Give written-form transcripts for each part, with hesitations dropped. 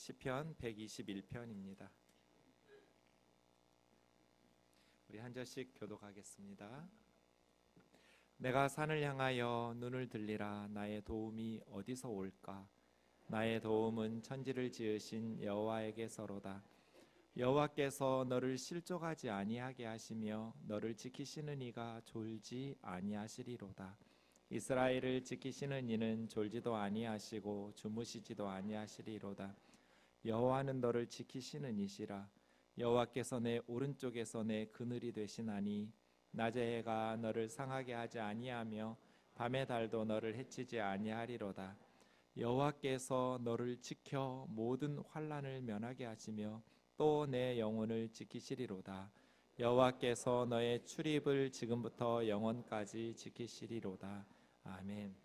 시편 121편입니다. 우리 한 절씩 교독하겠습니다. 내가 산을 향하여 눈을 들리라. 나의 도움이 어디서 올까? 나의 도움은 천지를 지으신 여호와에게서로다. 여호와께서 너를 실족하지 아니하게 하시며 너를 지키시는 이가 졸지 아니하시리로다. 이스라엘을 지키시는 이는 졸지도 아니하시고 주무시지도 아니하시리로다. 여호와는 너를 지키시는 이시라. 여호와께서 내 오른쪽에서 내 그늘이 되시나니 낮의 해가 너를 상하게 하지 아니하며 밤의 달도 너를 해치지 아니하리로다. 여호와께서 너를 지켜 모든 환난을 면하게 하시며 또 내 영혼을 지키시리로다. 여호와께서 너의 출입을 지금부터 영원까지 지키시리로다. 아멘.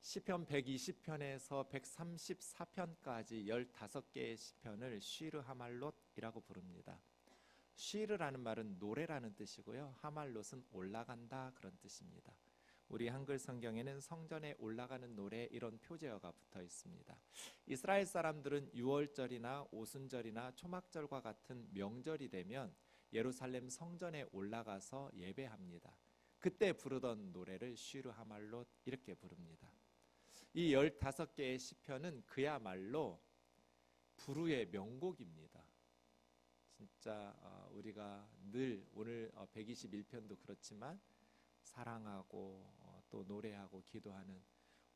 시편 120편에서 134편까지 15개의 시편을 쉬르 하말롯이라고 부릅니다. 쉬르라는 말은 노래라는 뜻이고요, 하말롯은 올라간다 그런 뜻입니다. 우리 한글 성경에는 성전에 올라가는 노래 이런 표제어가 붙어 있습니다. 이스라엘 사람들은 유월절이나 오순절이나 초막절과 같은 명절이 되면 예루살렘 성전에 올라가서 예배합니다. 그때 부르던 노래를 쉬르 하말롯 이렇게 부릅니다. 이 15개의 시편은 그야말로 불후의 명곡입니다. 진짜 우리가 늘 오늘 121편도 그렇지만 사랑하고 또 노래하고 기도하는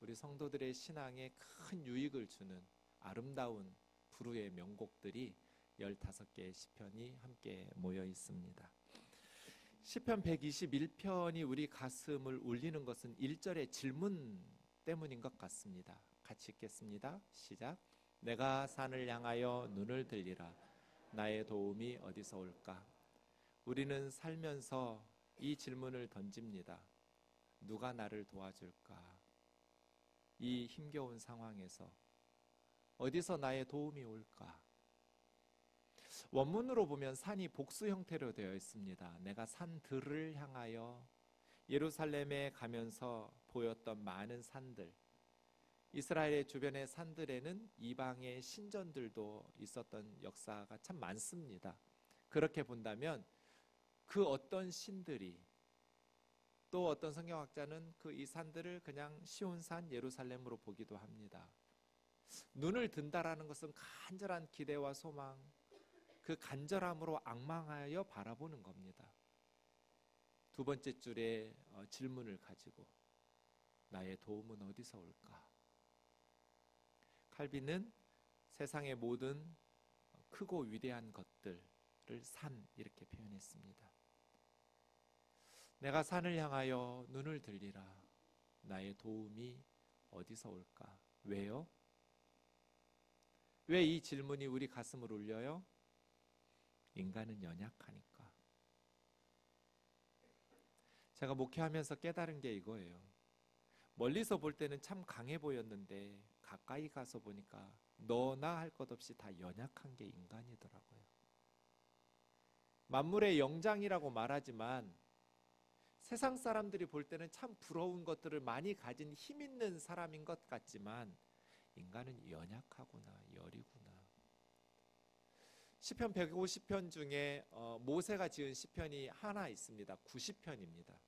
우리 성도들의 신앙에 큰 유익을 주는 아름다운 불후의 명곡들이 15개의 시편이 함께 모여 있습니다. 시편 121편이 우리 가슴을 울리는 것은 1절의 질문 때문인 것 같습니다. 같이 읽겠습니다. 시작. 내가 산을 향하여 눈을 들리라. 나의 도움이 어디서 올까? 우리는 살면서 이 질문을 던집니다. 누가 나를 도와줄까? 이 힘겨운 상황에서 어디서 나의 도움이 올까? 원문으로 보면 산이 복수 형태로 되어 있습니다. 내가 산들을 향하여 예루살렘에 가면서 보였던 많은 산들, 이스라엘의 주변의 산들에는 이방의 신전들도 있었던 역사가 참 많습니다. 그렇게 본다면 그 어떤 신들이, 또 어떤 성경학자는 그 이 산들을 그냥 시온산 예루살렘으로 보기도 합니다. 눈을 든다라는 것은 간절한 기대와 소망, 그 간절함으로 앙망하여 바라보는 겁니다. 두 번째 줄에 질문을 가지고 나의 도움은 어디서 올까? 칼빈은 세상의 모든 크고 위대한 것들을 산 이렇게 표현했습니다. 내가 산을 향하여 눈을 들리라. 나의 도움이 어디서 올까? 왜요? 왜 이 질문이 우리 가슴을 울려요? 인간은 연약하니까. 제가 목회하면서 깨달은 게 이거예요. 멀리서 볼 때는 참 강해 보였는데 가까이 가서 보니까 너나 할 것 없이 다 연약한 게 인간이더라고요. 만물의 영장이라고 말하지만 세상 사람들이 볼 때는 참 부러운 것들을 많이 가진 힘 있는 사람인 것 같지만 인간은 연약하구나, 여리구나. 시편 150편 중에 모세가 지은 시편이 하나 있습니다. 90편입니다.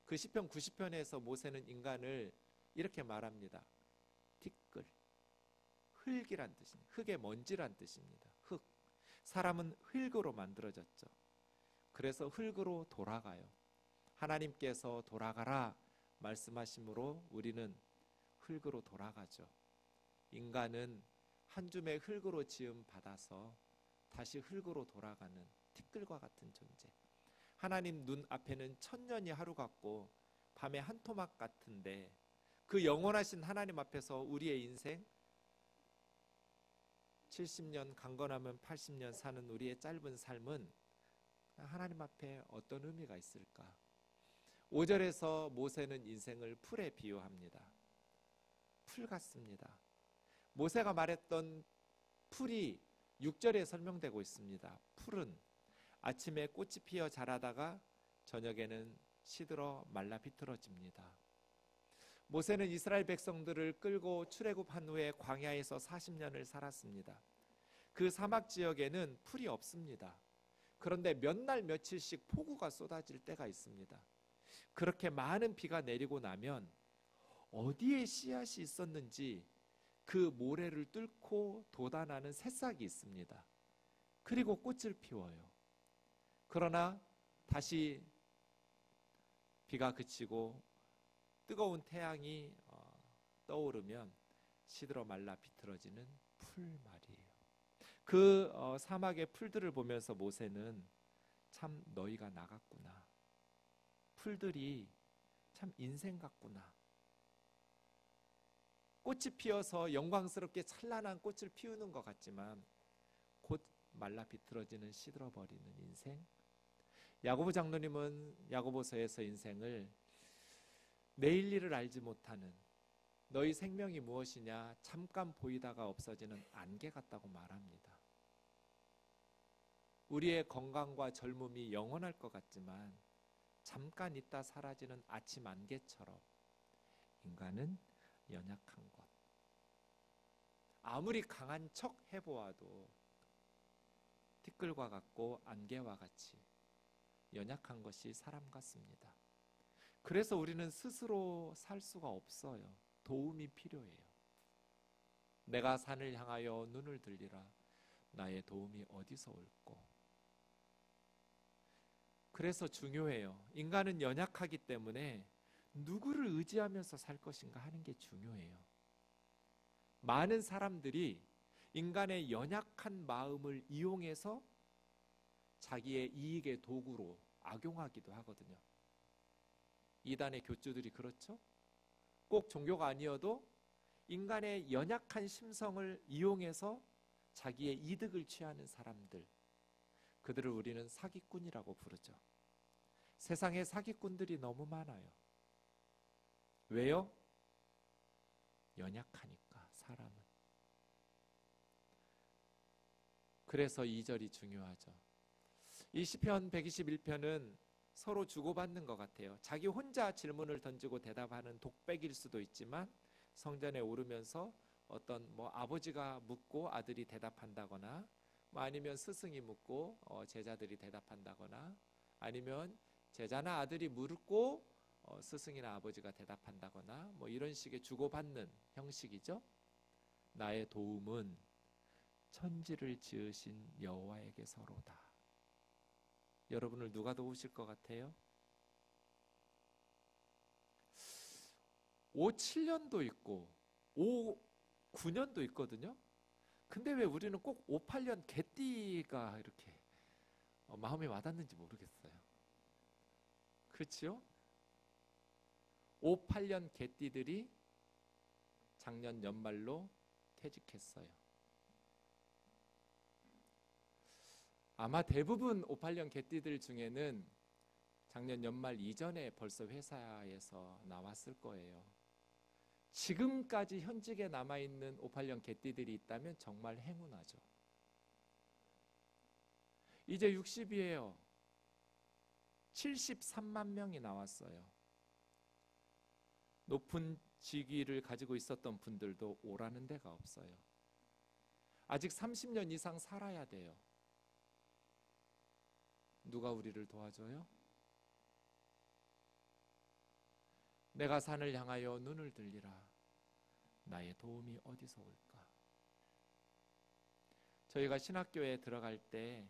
그 시편 90편에서 모세는 인간을 이렇게 말합니다. 티끌, 흙이란 뜻입니다. 흙의 먼지란 뜻입니다. 흙. 사람은 흙으로 만들어졌죠. 그래서 흙으로 돌아가요. 하나님께서 돌아가라 말씀하심으로 우리는 흙으로 돌아가죠. 인간은 한 줌의 흙으로 지음 받아서 다시 흙으로 돌아가는 티끌과 같은 존재. 하나님 눈 앞에는 천년이 하루 같고 밤의 한 토막 같은데 그 영원하신 하나님 앞에서 우리의 인생 70년 강건하면 80년 사는 우리의 짧은 삶은 하나님 앞에 어떤 의미가 있을까? 5절에서 모세는 인생을 풀에 비유합니다. 풀 같습니다. 모세가 말했던 풀이 6절에 설명되고 있습니다. 풀은 아침에 꽃이 피어 자라다가 저녁에는 시들어 말라 비틀어집니다. 모세는 이스라엘 백성들을 끌고 출애굽한 후에 광야에서 40년을 살았습니다. 그 사막 지역에는 풀이 없습니다. 그런데 몇 날 며칠씩 폭우가 쏟아질 때가 있습니다. 그렇게 많은 비가 내리고 나면 어디에 씨앗이 있었는지 그 모래를 뚫고 돋아나는 새싹이 있습니다. 그리고 꽃을 피워요. 그러나 다시 비가 그치고 뜨거운 태양이 떠오르면 시들어 말라 비틀어지는 풀 말이에요. 그 사막의 풀들을 보면서 모세는 참 너희가 나갔구나. 풀들이 참 인생 같구나. 꽃이 피어서 영광스럽게 찬란한 꽃을 피우는 것 같지만 곧 말라 비틀어지는 시들어버리는 인생. 야고보 장로님은 야고보서에서 인생을 내일 일을 알지 못하는 너희 생명이 무엇이냐 잠깐 보이다가 없어지는 안개 같다고 말합니다. 우리의 건강과 젊음이 영원할 것 같지만 잠깐 있다 사라지는 아침 안개처럼 인간은 연약한 것. 아무리 강한 척 해보아도 티끌과 같고 안개와 같이 연약한 것이 사람 같습니다. 그래서 우리는 스스로 살 수가 없어요. 도움이 필요해요. 내가 산을 향하여 눈을 들리라. 나의 도움이 어디서 올꼬. 그래서 중요해요. 인간은 연약하기 때문에 누구를 의지하면서 살 것인가 하는 게 중요해요. 많은 사람들이 인간의 연약한 마음을 이용해서 자기의 이익의 도구로 악용하기도 하거든요. 이단의 교주들이 그렇죠? 꼭 종교가 아니어도 인간의 연약한 심성을 이용해서 자기의 이득을 취하는 사람들, 그들을 우리는 사기꾼이라고 부르죠. 세상에 사기꾼들이 너무 많아요. 왜요? 연약하니까 사람은. 그래서 2절이 중요하죠. 이 시편 121편은 서로 주고받는 것 같아요. 자기 혼자 질문을 던지고 대답하는 독백일 수도 있지만 성전에 오르면서 어떤 아버지가 묻고 아들이 대답한다거나 아니면 스승이 묻고 제자들이 대답한다거나 아니면 제자나 아들이 묻고 스승이나 아버지가 대답한다거나 이런 식의 주고받는 형식이죠. 나의 도움은 천지를 지으신 여호와에게서로다. 여러분을 누가 도우실 것 같아요? 5, 7년도 있고 5, 9년도 있거든요. 근데 왜 우리는 꼭 5, 8년 개띠가 이렇게 마음에 와닿는지 모르겠어요. 그렇죠? 5, 8년 개띠들이 작년 연말로 퇴직했어요. 아마 대부분 5, 8년 개띠들 중에는 작년 연말 이전에 벌써 회사에서 나왔을 거예요. 지금까지 현직에 남아있는 5, 8년 개띠들이 있다면 정말 행운하죠. 이제 60이에요. 73만 명이 나왔어요. 높은 직위를 가지고 있었던 분들도 오라는 데가 없어요. 아직 30년 이상 살아야 돼요. 누가 우리를 도와줘요? 내가 산을 향하여 눈을 들리라. 나의 도움이 어디서 올까? 저희가 신학교에 들어갈 때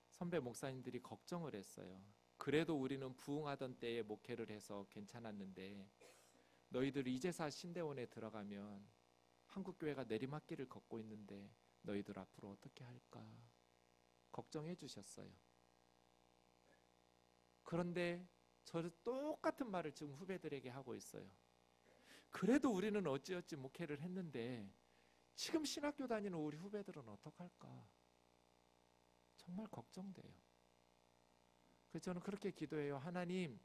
선배 목사님들이 걱정을 했어요. 그래도 우리는 부흥하던 때에 목회를 해서 괜찮았는데 너희들 이제사 신대원에 들어가면 한국교회가 내리막길을 걷고 있는데 너희들 앞으로 어떻게 할까? 걱정해 주셨어요. 그런데 저도 똑같은 말을 지금 후배들에게 하고 있어요. 그래도 우리는 어찌어찌 목회를 했는데 지금 신학교 다니는 우리 후배들은 어떡할까? 정말 걱정돼요. 그래서 저는 그렇게 기도해요. 하나님,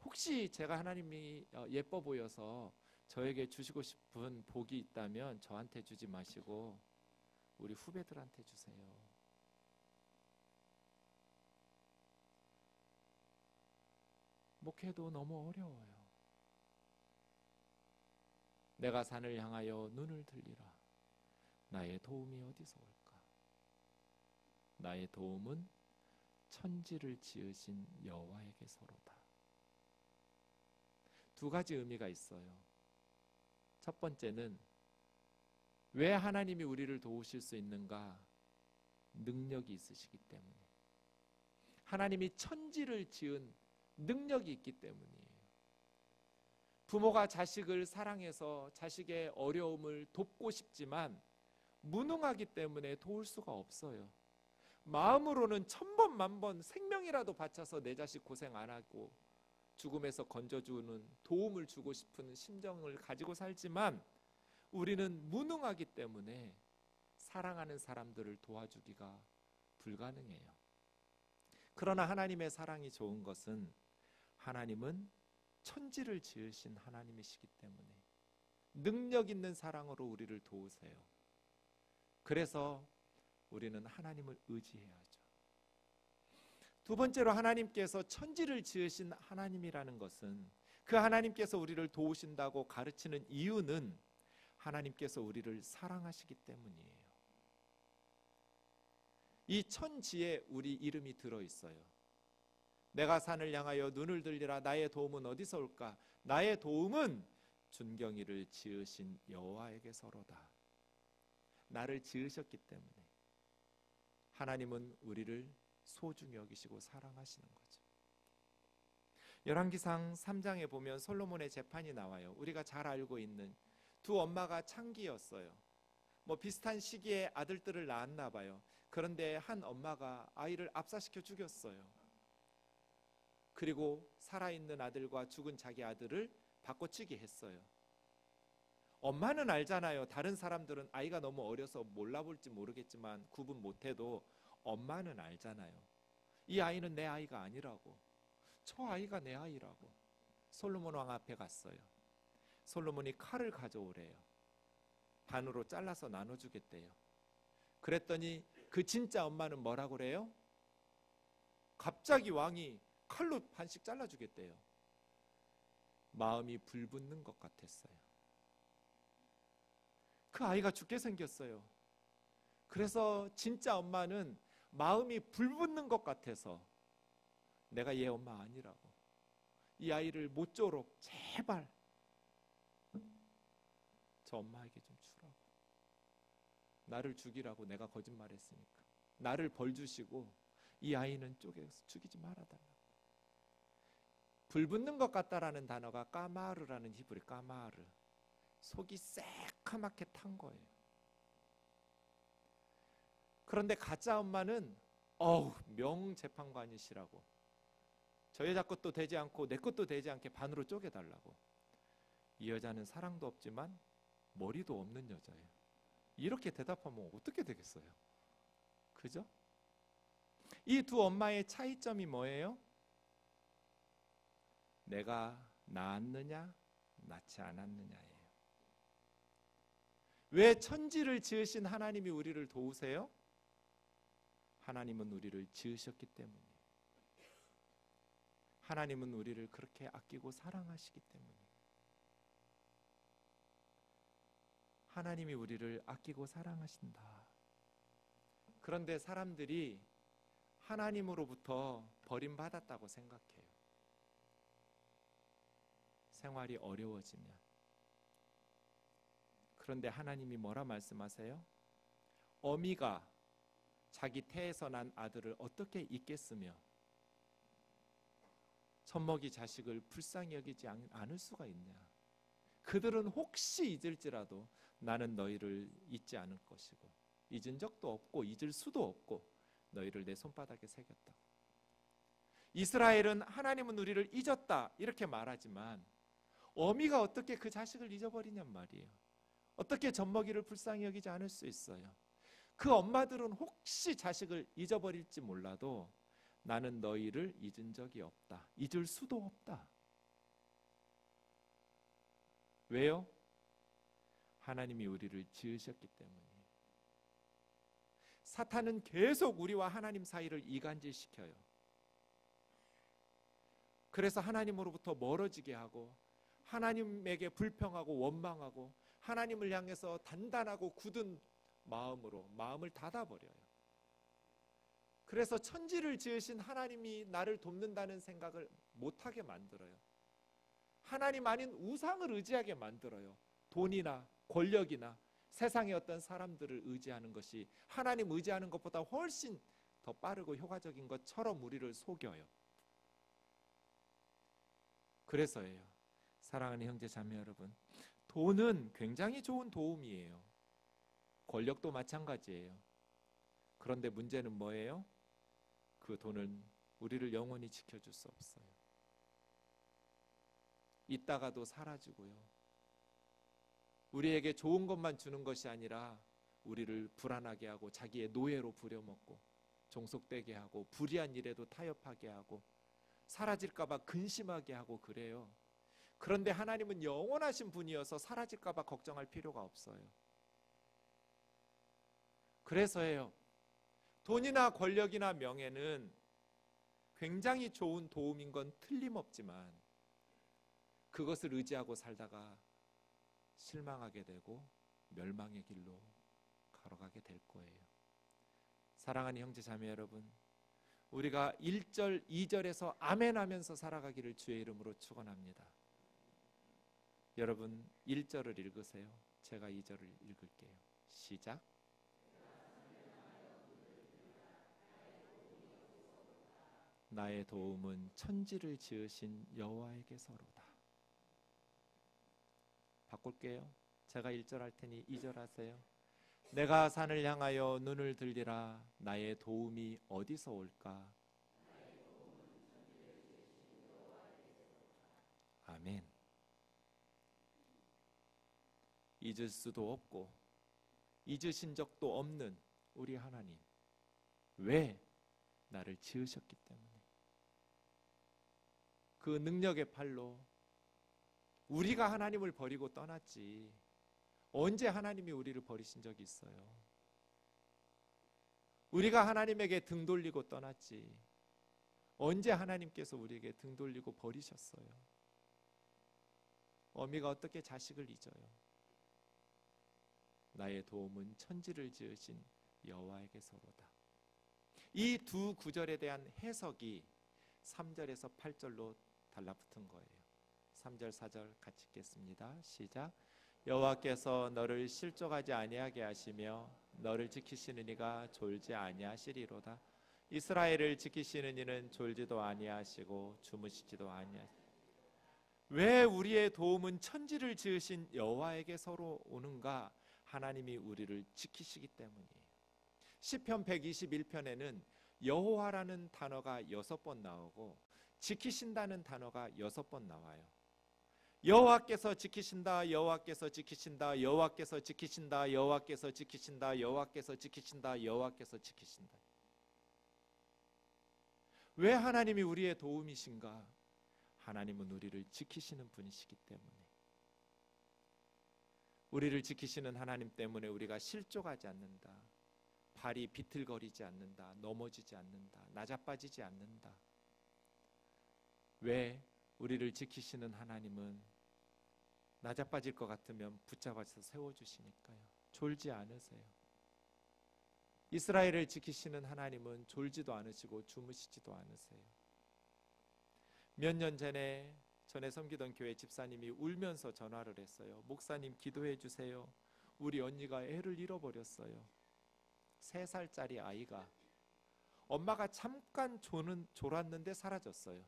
혹시 제가 하나님이 예뻐 보여서 저에게 주시고 싶은 복이 있다면 저한테 주지 마시고 우리 후배들한테 주세요. 목회도 너무 어려워요. 내가 산을 향하여 눈을 들리라. 나의 도움이 어디서 올까? 나의 도움은 천지를 지으신 여호와에게서로다. 두 가지 의미가 있어요. 첫 번째는 왜 하나님이 우리를 도우실 수 있는가? 능력이 있으시기 때문에. 하나님이 천지를 지은 능력이 있기 때문이에요. 부모가 자식을 사랑해서 자식의 어려움을 돕고 싶지만 무능하기 때문에 도울 수가 없어요. 마음으로는 천번 만번 생명이라도 바쳐서 내 자식 고생 안 하고 죽음에서 건져주는 도움을 주고 싶은 심정을 가지고 살지만 우리는 무능하기 때문에 사랑하는 사람들을 도와주기가 불가능해요. 그러나 하나님의 사랑이 좋은 것은 하나님은 천지를 지으신 하나님이시기 때문에 능력 있는 사랑으로 우리를 도우세요. 그래서 우리는 하나님을 의지해야죠. 두 번째로 하나님께서 천지를 지으신 하나님이라는 것은 그 하나님께서 우리를 도우신다고 가르치는 이유는 하나님께서 우리를 사랑하시기 때문이에요. 이 천지에 우리 이름이 들어있어요. 내가 산을 향하여 눈을 들리라. 나의 도움은 어디서 올까? 나의 도움은 준경이를 지으신 여호와에게서로다. 나를 지으셨기 때문에 하나님은 우리를 소중히 여기시고 사랑하시는 거죠. 열왕기상 3장에 보면 솔로몬의 재판이 나와요. 우리가 잘 알고 있는 두 엄마가 창기였어요. 비슷한 시기에 아들들을 낳았나 봐요. 그런데 한 엄마가 아이를 압사시켜 죽였어요. 그리고 살아있는 아들과 죽은 자기 아들을 바꿔치기 했어요. 엄마는 알잖아요. 다른 사람들은 아이가 너무 어려서 몰라볼지 모르겠지만 구분 못해도 엄마는 알잖아요. 이 아이는 내 아이가 아니라고. 저 아이가 내 아이라고. 솔로몬 왕 앞에 갔어요. 솔로몬이 칼을 가져오래요. 반으로 잘라서 나눠주겠대요. 그랬더니 그 진짜 엄마는 뭐라고 그래요? 갑자기 왕이 칼로 반씩 잘라주겠대요. 마음이 불붙는 것 같았어요. 그 아이가 죽게 생겼어요. 그래서 진짜 엄마는 마음이 불붙는 것 같아서 내가 얘 엄마 아니라고, 이 아이를 모쪼록 제발 저 엄마에게 좀 주라고, 나를 죽이라고 내가 거짓말했으니까 나를 벌 주시고 이 아이는 쪼개서 죽이지 말아달라고. 불붙는 것 같다라는 단어가 까마르라는 히브리 까마르, 속이 새카맣게 탄 거예요. 그런데 가짜 엄마는 명재판관이시라고 저 여자 것도 되지 않고 내 것도 되지 않게 반으로 쪼개달라고. 이 여자는 사랑도 없지만 머리도 없는 여자예요. 이렇게 대답하면 어떻게 되겠어요? 그죠? 이 두 엄마의 차이점이 뭐예요? 내가 낳았느냐 낳지 않았느냐예요. 왜 천지를 지으신 하나님이 우리를 도우세요? 하나님은 우리를 지으셨기 때문이에요. 하나님은 우리를 그렇게 아끼고 사랑하시기 때문이에요. 하나님이 우리를 아끼고 사랑하신다. 그런데 사람들이 하나님으로부터 버림받았다고 생각해요. 생활이 어려워지면. 그런데 하나님이 뭐라 말씀하세요? 어미가 자기 태에서 난 아들을 어떻게 잊겠으며 젖먹이 자식을 불쌍히 여기지 않을 수가 있냐. 그들은 혹시 잊을지라도 나는 너희를 잊지 않을 것이고 잊은 적도 없고 잊을 수도 없고 너희를 내 손바닥에 새겼다고. 이스라엘은 하나님은 우리를 잊었다 이렇게 말하지만 어미가 어떻게 그 자식을 잊어버리냔 말이에요. 어떻게 젖먹이를 불쌍히 여기지 않을 수 있어요. 그 엄마들은 혹시 자식을 잊어버릴지 몰라도 나는 너희를 잊은 적이 없다. 잊을 수도 없다. 왜요? 하나님이 우리를 지으셨기 때문이에요. 사탄은 계속 우리와 하나님 사이를 이간질시켜요. 그래서 하나님으로부터 멀어지게 하고 하나님에게 불평하고 원망하고 하나님을 향해서 단단하고 굳은 마음으로 마음을 닫아버려요. 그래서 천지를 지으신 하나님이 나를 돕는다는 생각을 못하게 만들어요. 하나님 아닌 우상을 의지하게 만들어요. 돈이나 권력이나 세상의 어떤 사람들을 의지하는 것이 하나님 의지하는 것보다 훨씬 더 빠르고 효과적인 것처럼 우리를 속여요. 그래서예요. 사랑하는 형제 자매 여러분, 돈은 굉장히 좋은 도움이에요. 권력도 마찬가지예요. 그런데 문제는 뭐예요? 그 돈은 우리를 영원히 지켜줄 수 없어요. 있다가도 사라지고요. 우리에게 좋은 것만 주는 것이 아니라 우리를 불안하게 하고 자기의 노예로 부려먹고 종속되게 하고 불의한 일에도 타협하게 하고 사라질까 봐 근심하게 하고 그래요. 그런데 하나님은 영원하신 분이어서 사라질까 봐 걱정할 필요가 없어요. 그래서예요. 돈이나 권력이나 명예는 굉장히 좋은 도움인 건 틀림없지만 그것을 의지하고 살다가 실망하게 되고 멸망의 길로 걸어가게 될 거예요. 사랑하는 형제 자매 여러분, 우리가 1절, 2절에서 아멘 하면서 살아가기를 주의 이름으로 축원합니다. 여러분 1절을 읽으세요. 제가 2절을 읽을게요. 시작. 나의 도움은 천지를 지으신 여호와에게서로다. 바꿀게요. 제가 1절 할 테니 2절 하세요. 내가 산을 향하여 눈을 들리라. 나의 도움이 어디서 올까? 아멘. 잊을 수도 없고 잊으신 적도 없는 우리 하나님, 왜 나를 지으셨기 때문에 그 능력의 팔로 우리가 하나님을 버리고 떠났지 언제 하나님이 우리를 버리신 적이 있어요? 우리가 하나님에게 등 돌리고 떠났지 언제 하나님께서 우리에게 등 돌리고 버리셨어요? 어미가 어떻게 자식을 잊어요? 나의 도움은 천지를 지으신 여호와에게서로다. 이 두 구절에 대한 해석이 3절에서 8절로 달라붙은 거예요. 3절 4절 같이 읽겠습니다. 시작. 여호와께서 너를 실족하지 아니하게 하시며 너를 지키시는 이가 졸지 아니하시리로다. 이스라엘을 지키시는 이는 졸지도 아니하시고 주무시지도 아니하시고. 왜 우리의 도움은 천지를 지으신 여호와에게서로 오는가? 하나님이 우리를 지키시기 때문이에요. 시편 121편에는 여호와라는 단어가 6번 나오고 지키신다는 단어가 6번 나와요. 여호와께서 지키신다, 여호와께서 지키신다, 여호와께서 지키신다, 여호와께서 지키신다, 여호와께서 지키신다, 여호와께서 지키신다. 왜 하나님이 우리의 도움이신가? 하나님은 우리를 지키시는 분이시기 때문에. 우리를 지키시는 하나님 때문에 우리가 실족하지 않는다. 발이 비틀거리지 않는다. 넘어지지 않는다. 나자빠지지 않는다. 왜? 우리를 지키시는 하나님은 나자빠질 것 같으면 붙잡아서 세워주시니까요. 졸지 않으세요. 이스라엘을 지키시는 하나님은 졸지도 않으시고 주무시지도 않으세요. 몇 년 전에 섬기던 교회 집사님이 울면서 전화를 했어요. 목사님 기도해 주세요. 우리 언니가 애를 잃어버렸어요. 3살짜리 아이가 엄마가 잠깐 졸았는데 사라졌어요.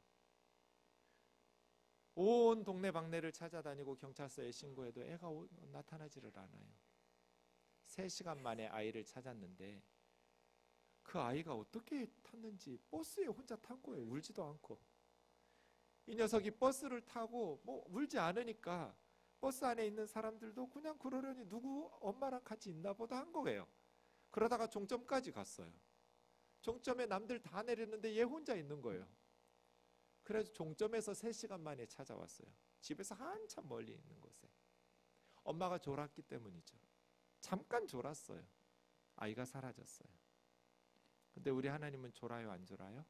온 동네 방네를 찾아다니고 경찰서에 신고해도 애가 나타나지를 않아요. 3시간 만에 아이를 찾았는데 그 아이가 어떻게 탔는지 버스에 혼자 탄 거예요. 울지도 않고. 이 녀석이 버스를 타고 울지 않으니까 버스 안에 있는 사람들도 그냥 그러려니 누구 엄마랑 같이 있나 보다 한 거예요. 그러다가 종점까지 갔어요. 종점에 남들 다 내렸는데 얘 혼자 있는 거예요. 그래서 종점에서 3시간 만에 찾아왔어요. 집에서 한참 멀리 있는 곳에. 엄마가 졸았기 때문이죠. 잠깐 졸았어요. 아이가 사라졌어요. 근데 우리 하나님은 졸아요, 안 졸아요?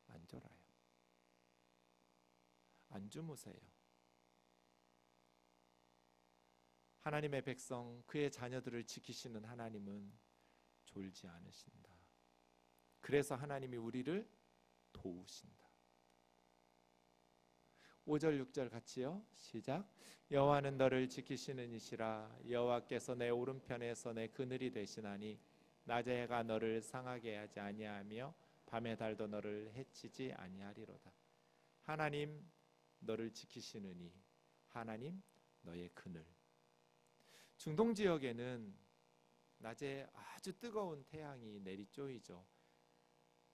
안 졸아요. 안 주무세요. 하나님의 백성, 그의 자녀들을 지키시는 하나님은 졸지 않으신다. 그래서 하나님이 우리를 도우신다. 5절 6절 같이요. 시작. 여호와는 너를 지키시는 이시라. 여호와께서 내 오른편에서 내 그늘이 되시나니 낮의 해가 너를 상하게 하지 아니하며 밤의 달도 너를 해치지 아니하리로다. 하나님 너를 지키시느니 하나님 너의 그늘. 중동 지역에는 낮에 아주 뜨거운 태양이 내리쬐이죠.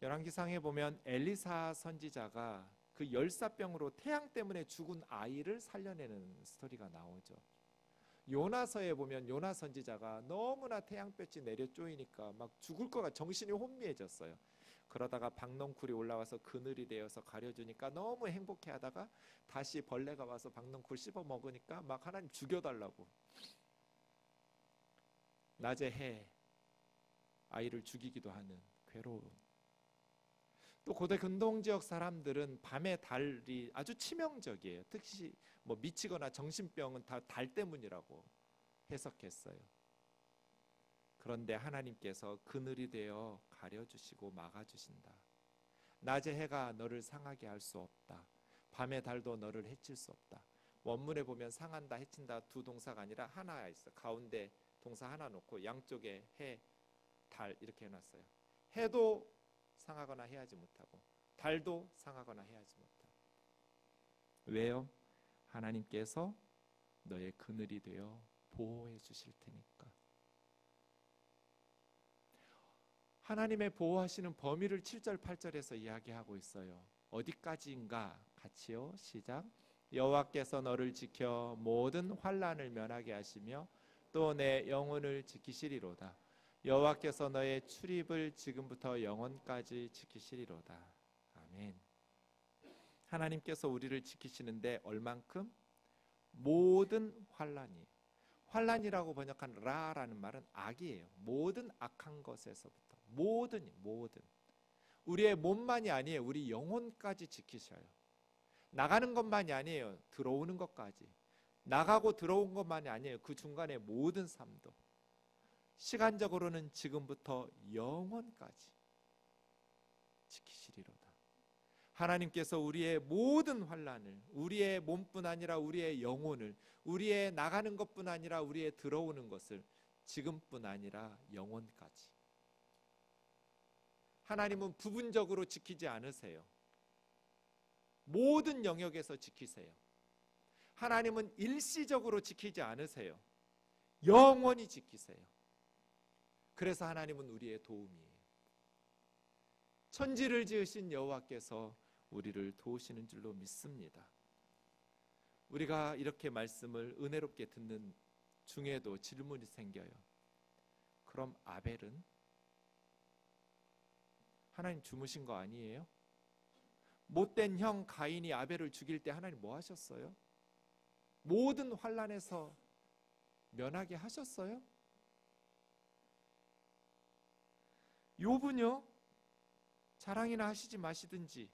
열왕기상에 보면 엘리사 선지자가 그 열사병으로 태양 때문에 죽은 아이를 살려내는 스토리가 나오죠. 요나서에 보면 요나 선지자가 너무나 태양볕이 내려쪼이니까 막 죽을 거가 정신이 혼미해졌어요. 그러다가 박넝쿨이 올라와서 그늘이 되어서 가려주니까 너무 행복해하다가 다시 벌레가 와서 박넝쿨 씹어 먹으니까 막 하나님 죽여달라고. 낮에 해 아이를 죽이기도 하는 괴로움. 또 고대 근동 지역 사람들은 밤에 달이 아주 치명적이에요. 특히 뭐 미치거나 정신병은 다 달 때문이라고 해석했어요. 그런데 하나님께서 그늘이 되어 가려주시고 막아주신다. 낮의 해가 너를 상하게 할 수 없다. 밤의 달도 너를 해칠 수 없다. 원문에 보면 상한다, 해친다 두 동사가 아니라 하나 있어. 가운데 동사 하나 놓고 양쪽에 해, 달 이렇게 해놨어요. 해도 상하거나 해하지 못하고 달도 상하거나 해하지 못하고. 왜요? 하나님께서 너의 그늘이 되어 보호해 주실 테니까. 하나님의 보호하시는 범위를 7절 8절에서 이야기하고 있어요. 어디까지인가? 같이요. 시작. 여호와께서 너를 지켜 모든 환난을 면하게 하시며 또 내 영혼을 지키시리로다. 여호와께서 너의 출입을 지금부터 영원까지 지키시리로다. 아멘. 하나님께서 우리를 지키시는데 얼만큼? 모든 환난이. 환난이라고 번역한 라라는 말은 악이에요. 모든 악한 것에서부터. 모든. 우리의 몸만이 아니에요. 우리 영혼까지 지키셔요. 나가는 것만이 아니에요. 들어오는 것까지. 나가고 들어온 것만이 아니에요. 그 중간에 모든 삶도. 시간적으로는 지금부터 영원까지 지키시리로다. 하나님께서 우리의 모든 환난을, 우리의 몸뿐 아니라 우리의 영혼을, 우리의 나가는 것뿐 아니라 우리의 들어오는 것을 지금뿐 아니라 영원까지. 하나님은 부분적으로 지키지 않으세요. 모든 영역에서 지키세요. 하나님은 일시적으로 지키지 않으세요. 영원히 지키세요. 그래서 하나님은 우리의 도움이에요. 천지를 지으신 여호와께서 우리를 도우시는 줄로 믿습니다. 우리가 이렇게 말씀을 은혜롭게 듣는 중에도 질문이 생겨요. 그럼 아벨은? 하나님 주무신 거 아니에요? 못된 형 가인이 아벨을 죽일 때 하나님 뭐 하셨어요? 모든 환난에서 면하게 하셨어요? 욥은요, 자랑이나 하시지 마시든지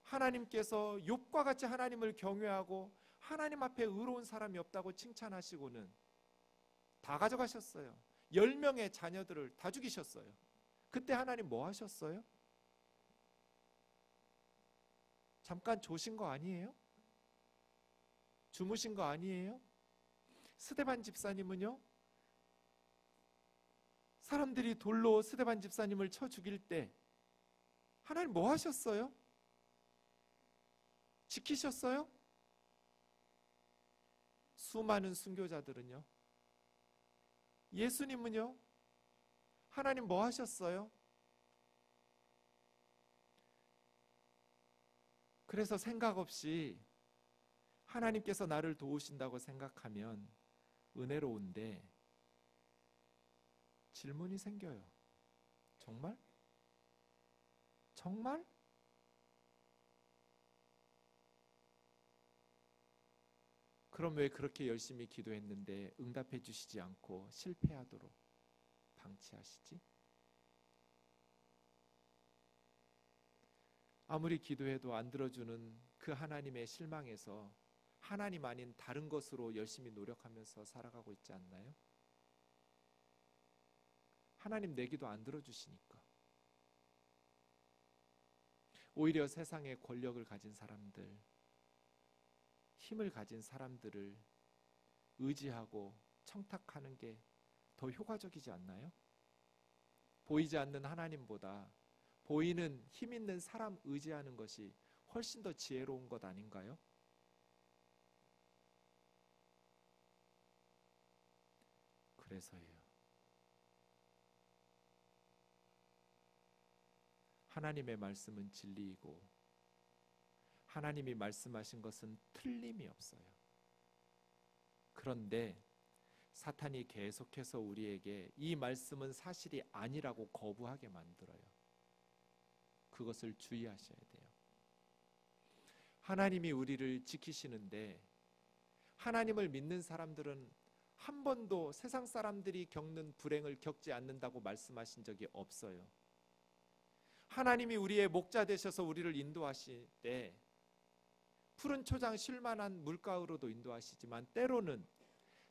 하나님께서 욥과 같이 하나님을 경외하고 하나님 앞에 의로운 사람이 없다고 칭찬하시고는 다 가져가셨어요. 10명의 자녀들을 다 죽이셨어요. 그때 하나님 뭐 하셨어요? 잠깐 조신 거 아니에요? 주무신 거 아니에요? 스데반 집사님은요, 사람들이 돌로 스데반 집사님을 쳐 죽일 때 하나님 뭐 하셨어요? 지키셨어요? 수많은 순교자들은요, 예수님은요, 하나님 뭐 하셨어요? 그래서 생각 없이 하나님께서 나를 도우신다고 생각하면 은혜로운데 질문이 생겨요. 정말? 정말? 그럼 왜 그렇게 열심히 기도했는데 응답해 주시지 않고 실패하도록 방치하시지? 아무리 기도해도 안 들어주는 그 하나님의 실망에서 하나님 아닌 다른 것으로 열심히 노력하면서 살아가고 있지 않나요? 하나님 내 기도 안 들어주시니까. 오히려 세상의 권력을 가진 사람들, 힘을 가진 사람들을 의지하고 청탁하는 게 더 효과적이지 않나요? 보이지 않는 하나님보다 보이는 힘 있는 사람 의지하는 것이 훨씬 더 지혜로운 것 아닌가요? 그래서예요. 하나님의 말씀은 진리이고 하나님이 말씀하신 것은 틀림이 없어요. 그런데 사탄이 계속해서 우리에게 이 말씀은 사실이 아니라고 거부하게 만들어요. 그것을 주의하셔야 돼요. 하나님이 우리를 지키시는데 하나님을 믿는 사람들은 한 번도 세상 사람들이 겪는 불행을 겪지 않는다고 말씀하신 적이 없어요. 하나님이 우리의 목자 되셔서 우리를 인도하실 때 푸른 초장 쉴만한 물가으로도 인도하시지만 때로는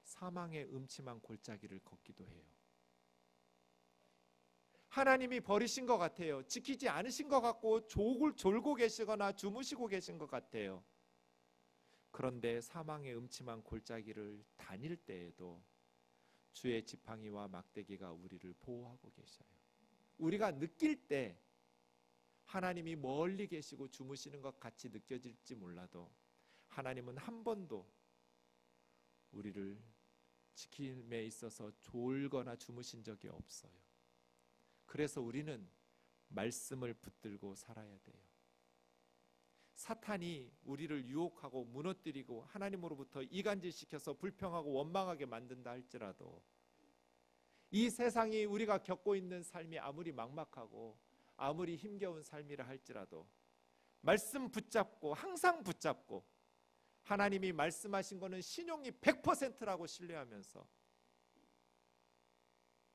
사망의 음침한 골짜기를 걷기도 해요. 하나님이 버리신 것 같아요. 지키지 않으신 것 같고 졸고 계시거나 주무시고 계신 것 같아요. 그런데 사망의 음침한 골짜기를 다닐 때에도 주의 지팡이와 막대기가 우리를 보호하고 계셔요. 우리가 느낄 때 하나님이 멀리 계시고 주무시는 것 같이 느껴질지 몰라도 하나님은 한 번도 우리를 지킴에 있어서 졸거나 주무신 적이 없어요. 그래서 우리는 말씀을 붙들고 살아야 돼요. 사탄이 우리를 유혹하고 무너뜨리고 하나님으로부터 이간질시켜서 불평하고 원망하게 만든다 할지라도 이 세상이 우리가 겪고 있는 삶이 아무리 막막하고 아무리 힘겨운 삶이라 할지라도 말씀 붙잡고 항상 붙잡고 하나님이 말씀하신 것은 신용이 100%라고 신뢰하면서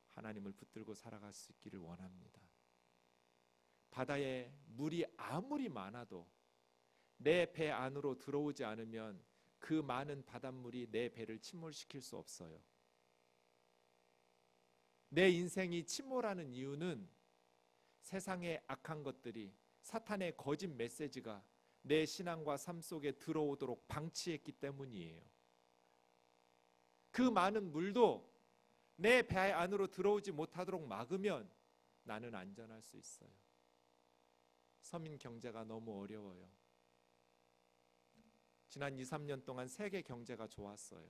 하나님을 붙들고 살아갈 수 있기를 원합니다. 바다에 물이 아무리 많아도 내 배 안으로 들어오지 않으면 그 많은 바닷물이 내 배를 침몰시킬 수 없어요. 내 인생이 침몰하는 이유는 세상의 악한 것들이 사탄의 거짓 메시지가 내 신앙과 삶 속에 들어오도록 방치했기 때문이에요. 그 많은 물도 내 배 안으로 들어오지 못하도록 막으면 나는 안전할 수 있어요. 서민 경제가 너무 어려워요. 지난 2, 3년 동안 세계 경제가 좋았어요.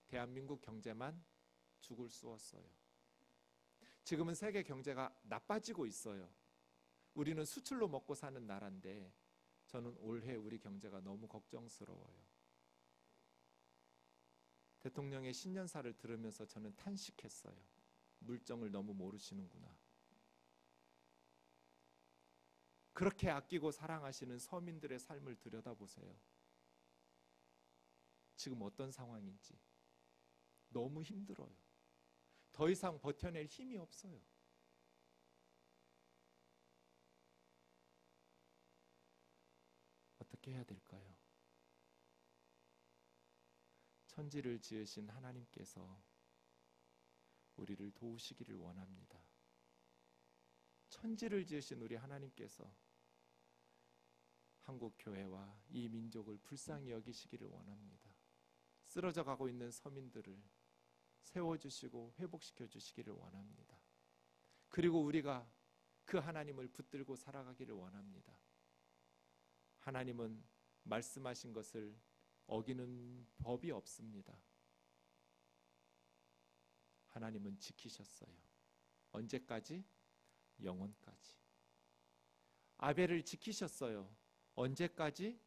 대한민국 경제만 죽을 쑤었어요. 지금은 세계 경제가 나빠지고 있어요. 우리는 수출로 먹고 사는 나라인데 저는 올해 우리 경제가 너무 걱정스러워요. 대통령의 신년사를 들으면서 저는 탄식했어요. 물정을 너무 모르시는구나. 그렇게 아끼고 사랑하시는 서민들의 삶을 들여다보세요. 지금 어떤 상황인지 너무 힘들어요. 더 이상 버텨낼 힘이 없어요. 어떻게 해야 될까요? 천지를 지으신 하나님께서 우리를 도우시기를 원합니다. 천지를 지으신 우리 하나님께서 한국교회와 이 민족을 불쌍히 여기시기를 원합니다. 쓰러져 가고 있는 서민들을 세워주시고 회복시켜 주시기를 원합니다. 그리고 우리가 그 하나님을 붙들고 살아가기를 원합니다. 하나님은 말씀하신 것을 어기는 법이 없습니다. 하나님은 지키셨어요. 언제까지? 영원까지. 아벨을 지키셨어요. 언제까지?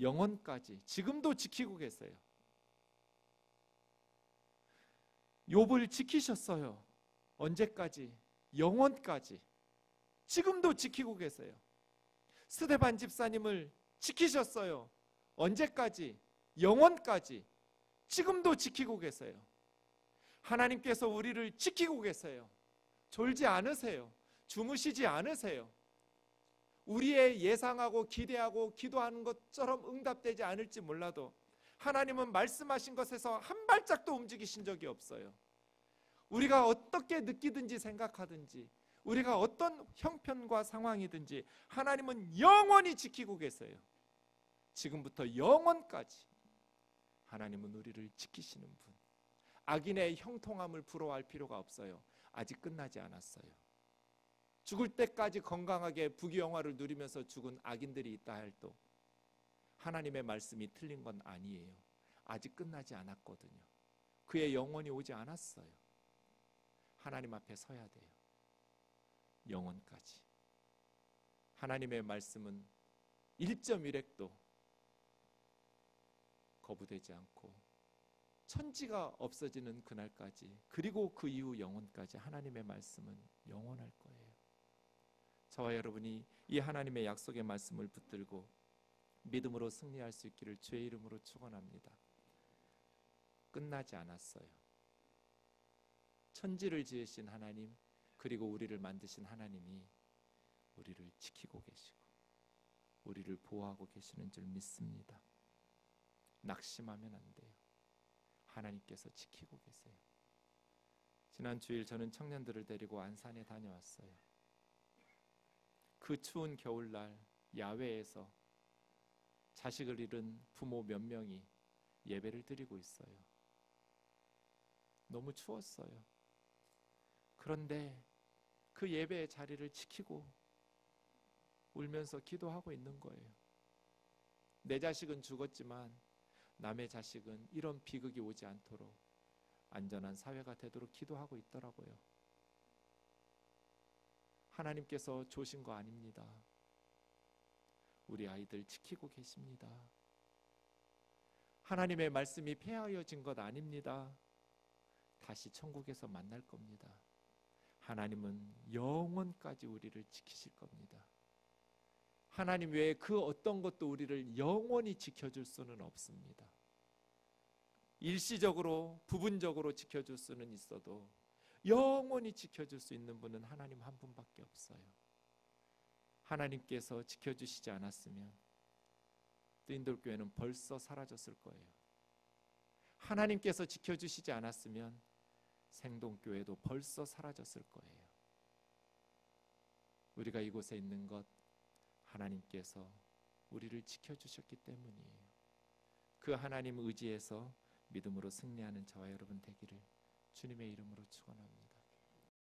영원까지. 지금도 지키고 계세요. 욥을 지키셨어요. 언제까지? 영원까지. 지금도 지키고 계세요. 스데반 집사님을 지키셨어요. 언제까지? 영원까지. 지금도 지키고 계세요. 하나님께서 우리를 지키고 계세요. 졸지 않으세요. 주무시지 않으세요. 우리의 예상하고 기대하고 기도하는 것처럼 응답되지 않을지 몰라도 하나님은 말씀하신 것에서 한 발짝도 움직이신 적이 없어요. 우리가 어떻게 느끼든지 생각하든지, 우리가 어떤 형편과 상황이든지 하나님은 영원히 지키고 계세요. 지금부터 영원까지 하나님은 우리를 지키시는 분. 악인의 형통함을 부러워할 필요가 없어요. 아직 끝나지 않았어요. 죽을 때까지 건강하게 부귀영화를 누리면서 죽은 악인들이 있다 할도 하나님의 말씀이 틀린 건 아니에요. 아직 끝나지 않았거든요. 그의 영원이 오지 않았어요. 하나님 앞에 서야 돼요. 영원까지. 하나님의 말씀은 1.1획도 거부되지 않고 천지가 없어지는 그날까지, 그리고 그 이후 영원까지 하나님의 말씀은 영원할 거예요. 저와 여러분이 이 하나님의 약속의 말씀을 붙들고 믿음으로 승리할 수 있기를 주의 이름으로 축원합니다. 끝나지 않았어요. 천지를 지으신 하나님, 그리고 우리를 만드신 하나님이 우리를 지키고 계시고 우리를 보호하고 계시는 줄 믿습니다. 낙심하면 안 돼요. 하나님께서 지키고 계세요. 지난 주일 저는 청년들을 데리고 안산에 다녀왔어요. 그 추운 겨울날 야외에서 자식을 잃은 부모 몇 명이 예배를 드리고 있어요. 너무 추웠어요. 그런데 그 예배의 자리를 지키고 울면서 기도하고 있는 거예요. 내 자식은 죽었지만 남의 자식은 이런 비극이 오지 않도록 안전한 사회가 되도록 기도하고 있더라고요. 하나님께서 조신 거 아닙니다. 우리 아이들 지키고 계십니다. 하나님의 말씀이 폐하여진 것 아닙니다. 다시 천국에서 만날 겁니다. 하나님은 영원까지 우리를 지키실 겁니다. 하나님 외에 그 어떤 것도 우리를 영원히 지켜줄 수는 없습니다. 일시적으로, 부분적으로 지켜줄 수는 있어도 영원히 지켜줄 수 있는 분은 하나님 한 분밖에 없어요. 하나님께서 지켜주시지 않았으면 뜨인돌교회는 벌써 사라졌을 거예요. 하나님께서 지켜주시지 않았으면 생동교회도 벌써 사라졌을 거예요. 우리가 이곳에 있는 것 하나님께서 우리를 지켜주셨기 때문이에요. 그 하나님 의지에서 믿음으로 승리하는 저와 여러분 되기를 주님의 이름으로 축원합니다.